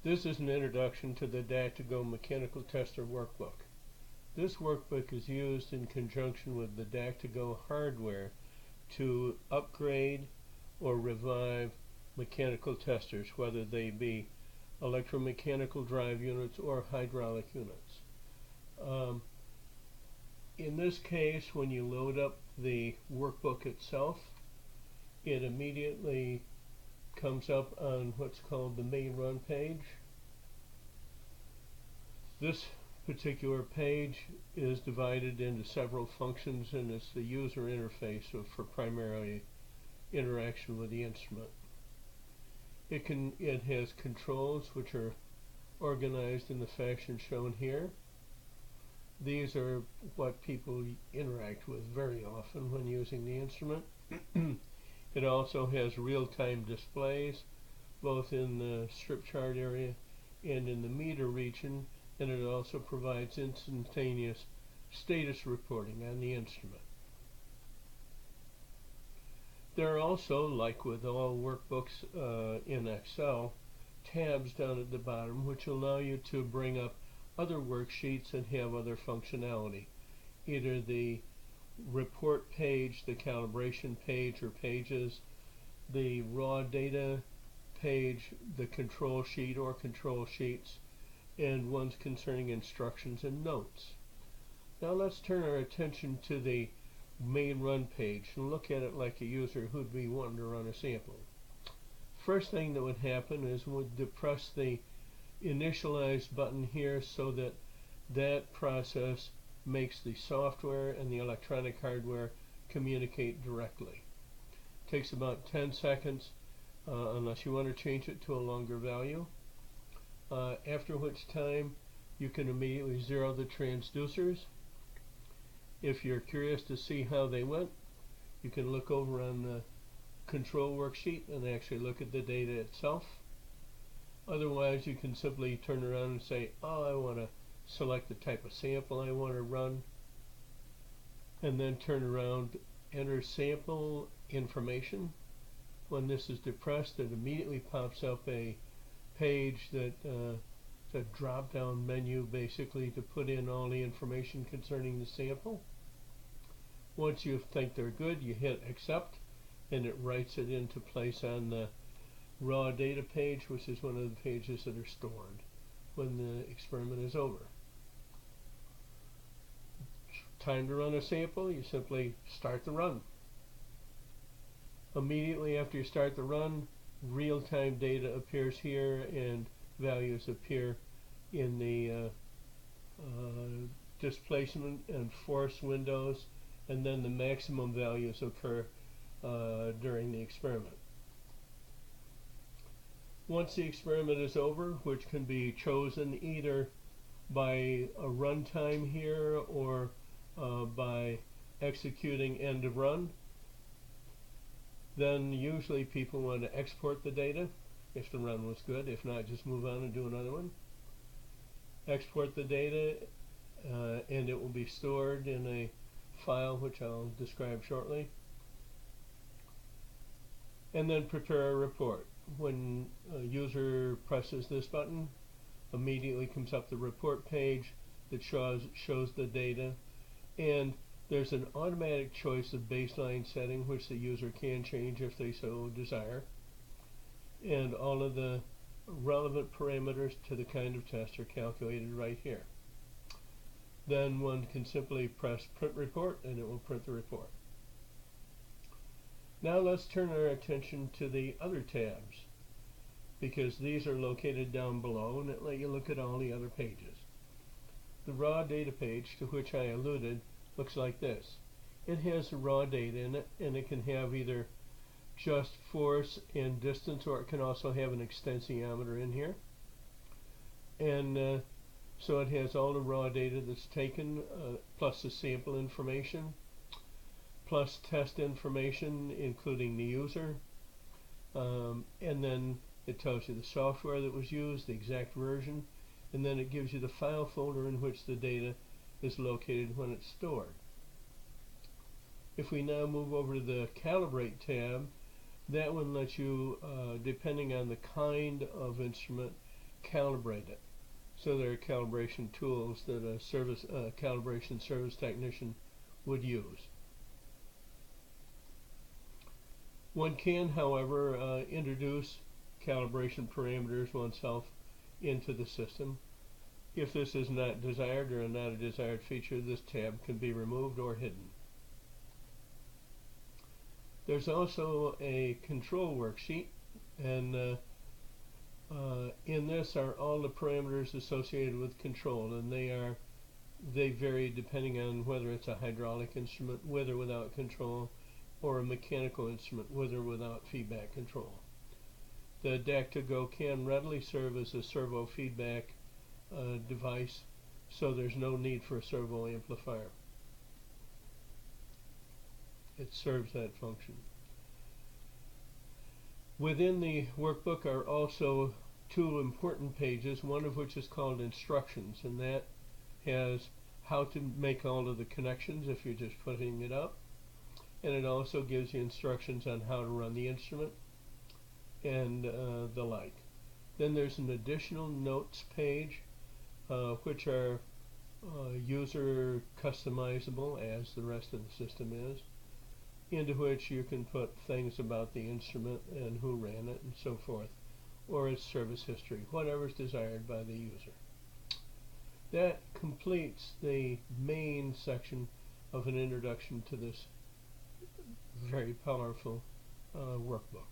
This is an introduction to the DAQ2GO Mechanical Tester Workbook. This workbook is used in conjunction with the DAQ2GO hardware to upgrade or revive mechanical testers, whether they be electromechanical drive units or hydraulic units. In this case, when you load up the workbook itself, it immediately comes up on what's called the main run page. This particular page is divided into several functions, and it's the user interface for primarily interaction with the instrument. It has controls which are organized in the fashion shown here. These are what people interact with very often when using the instrument. It also has real-time displays, both in the strip chart area and in the meter region, and it also provides instantaneous status reporting on the instrument. There are also, like with all workbooks in Excel, tabs down at the bottom which allow you to bring up other worksheets and have other functionality. Either the report page, the calibration page or pages, the raw data page, the control sheet or control sheets, and ones concerning instructions and notes. Now let's turn our attention to the main run page and look at it like a user who'd be wanting to run a sample. First thing that would happen is we'd depress the initialize button here so that that process makes the software and the electronic hardware communicate directly. It takes about 10 seconds unless you want to change it to a longer value, after which time you can immediately zero the transducers. If you're curious to see how they went, you can look over on the control worksheet and actually look at the data itself. Otherwise, you can simply turn around and say, oh, I want to select the type of sample I want to run, and then turn around, enter sample information. When this is depressed, it immediately pops up a page that it's a drop-down menu basically to put in all the information concerning the sample. Once you think they're good, you hit accept, and it writes it into place on the raw data page, which is one of the pages that are stored when the experiment is over. Time to run a sample, you simply start the run. Immediately after you start the run, real-time data appears here and values appear in the displacement and force windows, and then the maximum values occur during the experiment. Once the experiment is over, which can be chosen either by a runtime here or by executing end of run, then usually people want to export the data if the run was good. If not, just move on and do another one. Export the data and it will be stored in a file which I'll describe shortly. And then prepare a report. When a user presses this button, immediately comes up the report page that shows the data, and there's an automatic choice of baseline setting which the user can change if they so desire, and all of the relevant parameters to the kind of test are calculated right here. Then one can simply press print report and it will print the report. Now let's turn our attention to the other tabs, because these are located down below and it let you look at all the other pages. The raw data page, to which I alluded, looks like this. It has the raw data in it, and it can have either just force and distance, or it can also have an extensiometer in here. And so it has all the raw data that's taken, plus the sample information, plus test information including the user, and then it tells you the software that was used, the exact version, and then it gives you the file folder in which the data is located when it's stored. If we now move over to the Calibrate tab, that one lets you, depending on the kind of instrument, calibrate it. So there are calibration tools that a calibration service technician would use. One can, however, introduce calibration parameters oneself into the system. If this is not desired or not a desired feature, this tab can be removed or hidden. There's also a control worksheet, and in this are all the parameters associated with control, and they vary depending on whether it's a hydraulic instrument with or without control, or a mechanical instrument with or without feedback control. The DAQ2GO can readily serve as a servo feedback device, so there's no need for a servo amplifier. It serves that function. Within the workbook are also two important pages, one of which is called instructions, and that has how to make all of the connections if you're just putting it up, and it also gives you instructions on how to run the instrument and the like. Then there's an additional notes page, which are user customizable, as the rest of the system is, into which you can put things about the instrument and who ran it and so forth, or its service history, whatever is desired by the user. That completes the main section of an introduction to this very powerful workbook.